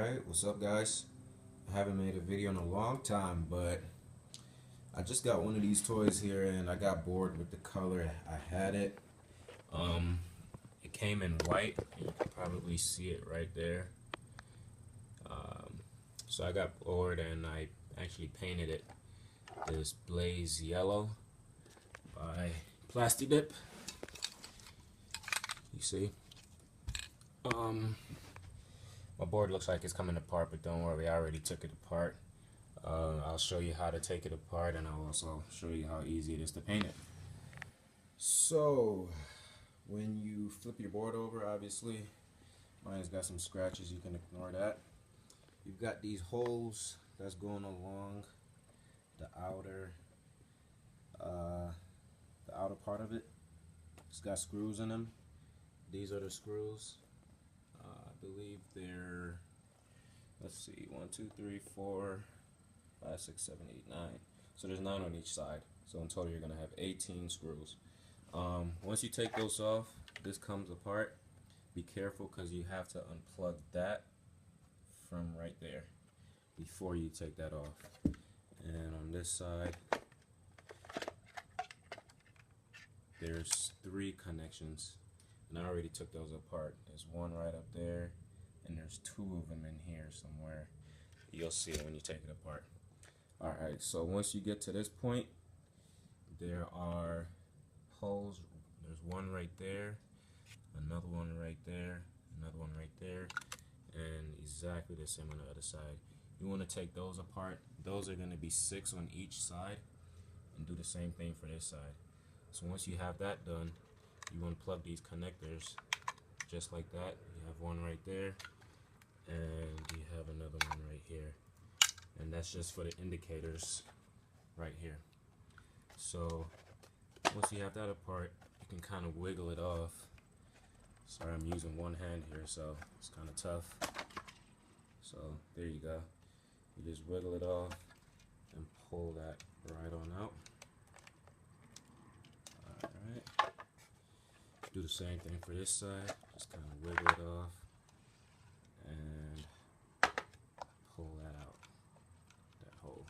Alright, what's up guys? I haven't made a video in a long time, but I just got one of these toys here and I got bored with the color. I had it. It came in white. You can probably see it right there. So I got bored and I actually painted it this blaze yellow by Plasti Dip. You see? My board looks like it's coming apart, but don't worry, I already took it apart. I'll show you how to take it apart, and I'll also show you how easy it is to paint it. So, when you flip your board over, obviously, mine's got some scratches, you can ignore that. You've got these holes that's going along the outer part of it. It's got screws in them. These are the screws. I believe they're, let's see, 1, 2, 3, 4, 5, 6, 7, 8, 9. So there's 9 on each side. So in total you're going to have 18 screws. Once you take those off, this comes apart. Be careful because you have to unplug that from right there before you take that off. And on this side, there's 3 connections. And I already took those apart. There's one right up there, and there's 2 of them in here somewhere. You'll see it when you take it apart. Alright, so once you get to this point, there are holes. There's one right there, another one right there, another one right there, and exactly the same on the other side. You want to take those apart. Those are going to be 6 on each side, and do the same thing for this side. So once you have that done, you unplug these connectors just like that. You have one right there, and you have another one right here, and that's just for the indicators right here. So once you have that apart, you can kind of wiggle it off. Sorry, I'm using one hand here, so it's kind of tough. So there you go. You just wiggle it off and pull that right on out. Alright. Do the same thing for this side. Just kind of wiggle it off and pull that out, that hole.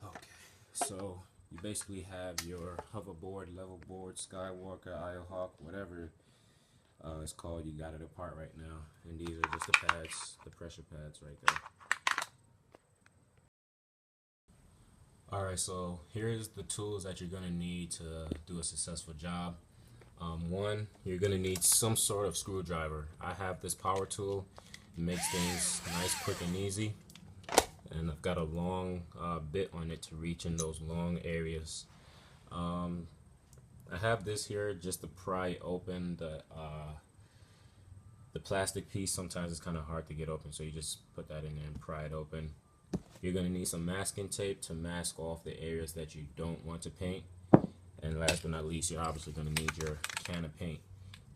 Okay, so you basically have your hoverboard, level board, skywalker, Hawk, whatever it's called. You got it apart right now, and these are just the pads, the pressure pads right there. Alright, so here's the tools that you're going to need to do a successful job. One, you're going to need some sort of screwdriver. I have this power tool. It makes things nice, quick, and easy. And I've got a long bit on it to reach in those long areas. I have this here just to pry open the plastic piece. Sometimes it's kind of hard to get open, so you just put that in there and pry it open. You're going to need some masking tape to mask off the areas that you don't want to paint. And last but not least, you're obviously going to need your can of paint.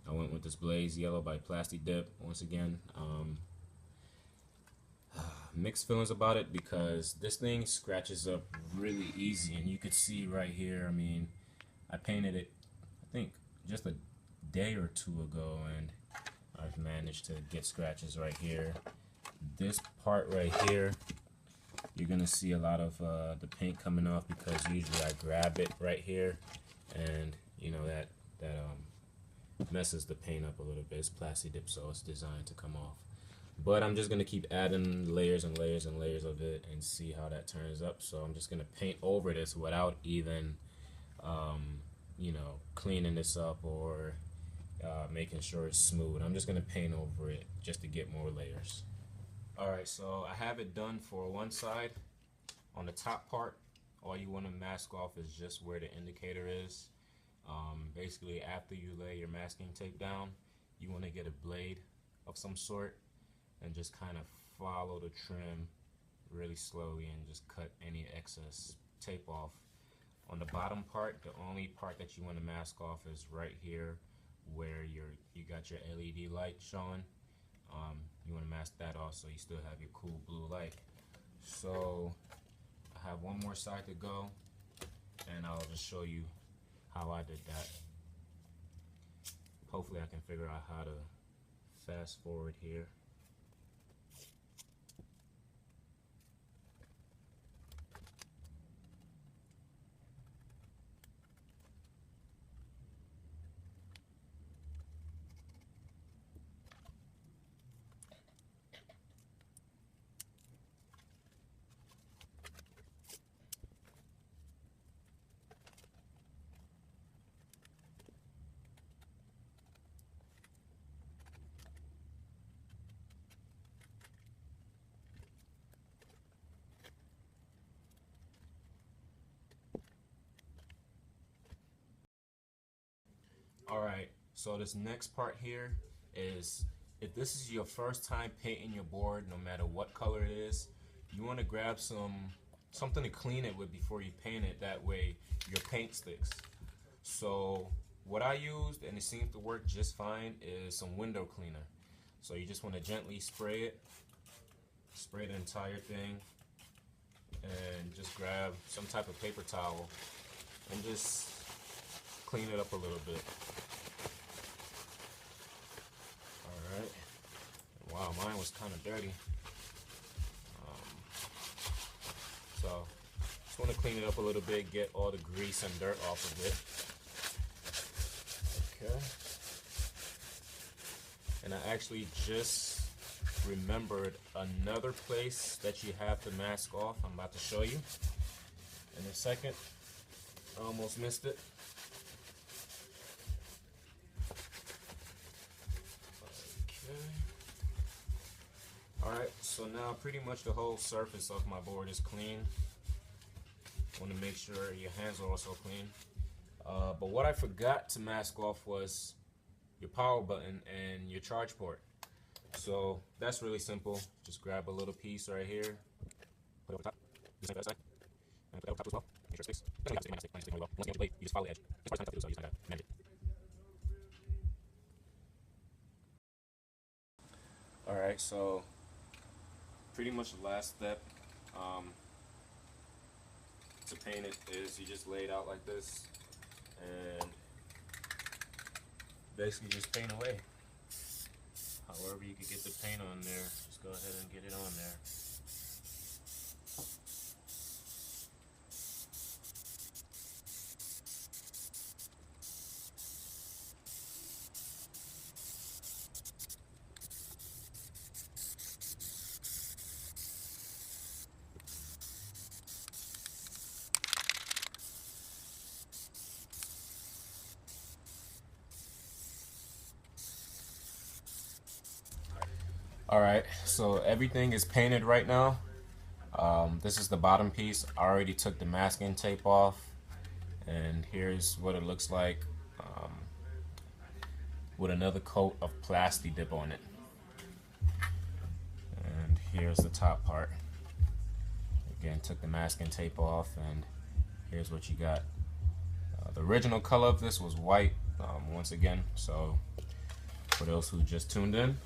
I went with this blaze yellow by Plasti Dip. Once again, mixed feelings about it because this thing scratches up really easy. And you could see right here, I mean, I painted it, I think, just a day or 2 ago, and I've managed to get scratches right here. This part right here, you're gonna see a lot of the paint coming off because usually I grab it right here, and you know that messes the paint up a little bit. It's Plasti Dip, so it's designed to come off. But I'm just gonna keep adding layers and layers and layers of it and see how that turns up. So I'm just gonna paint over this without even you know, cleaning this up or making sure it's smooth. I'm just gonna paint over it just to get more layers. Alright, so I have it done for one side. On the top part, all you want to mask off is just where the indicator is. Basically, after you lay your masking tape down, you want to get a blade of some sort and just kind of follow the trim really slowly and just cut any excess tape off. On the bottom part, the only part that you want to mask off is right here where you got your LED light showing. You want to mask that off so you still have your cool blue light. So I have one more side to go, and I'll just show you how I did that. Hopefully I can figure out how to fast forward here. Alright, so this next part here is, if this is your first time painting your board, no matter what color it is, you want to grab something to clean it with before you paint it. That way your paint sticks. So what I used, and it seems to work just fine, is some window cleaner. So you just want to gently spray the entire thing, and just grab some type of paper towel and just clean it up a little bit. Alright. Wow, mine was kind of dirty. So just want to clean it up a little bit, get all the grease and dirt off of it. Okay. And I actually just remembered another place that you have to mask off. I'm about to show you in a second. I almost missed it. Okay. Alright, so now pretty much the whole surface of my board is clean. Want to make sure your hands are also clean. But what I forgot to mask off was your power button and your charge port. So that's really simple. Just grab a little piece right here, put it over top, do the same to the other side, and put it over top as well. Make sure it sticks. It doesn't have to stick, mine sticks really well. Once you get the blade, you just follow the edge. It's part of the time to do, so you just gotta manage it. Alright, so pretty much the last step to paint it is you just lay it out like this and basically just paint away. However you can get the paint on there, just go ahead and get it on there. Alright, so everything is painted right now. This is the bottom piece. I already took the masking tape off, and here's what it looks like with another coat of plasti dip on it. And here's the top part. Again, took the masking tape off, and here's what you got. The original color of this was white, once again, so for those who just tuned in.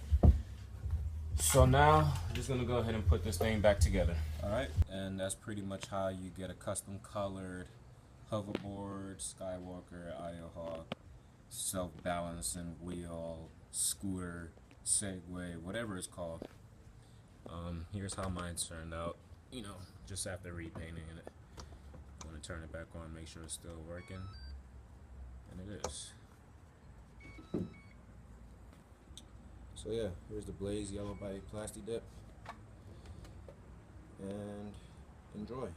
So now I'm just gonna go ahead and put this thing back together. Alright, and that's pretty much how you get a custom colored hoverboard, Skywalker, Iohawk, self-balancing wheel, scooter, Segway, whatever it's called. Here's how mine turned out, you know, just after repainting it. I'm gonna turn it back on, make sure it's still working, and it is. So yeah, here's the Blaze Yellow by Plasti Dip, and enjoy.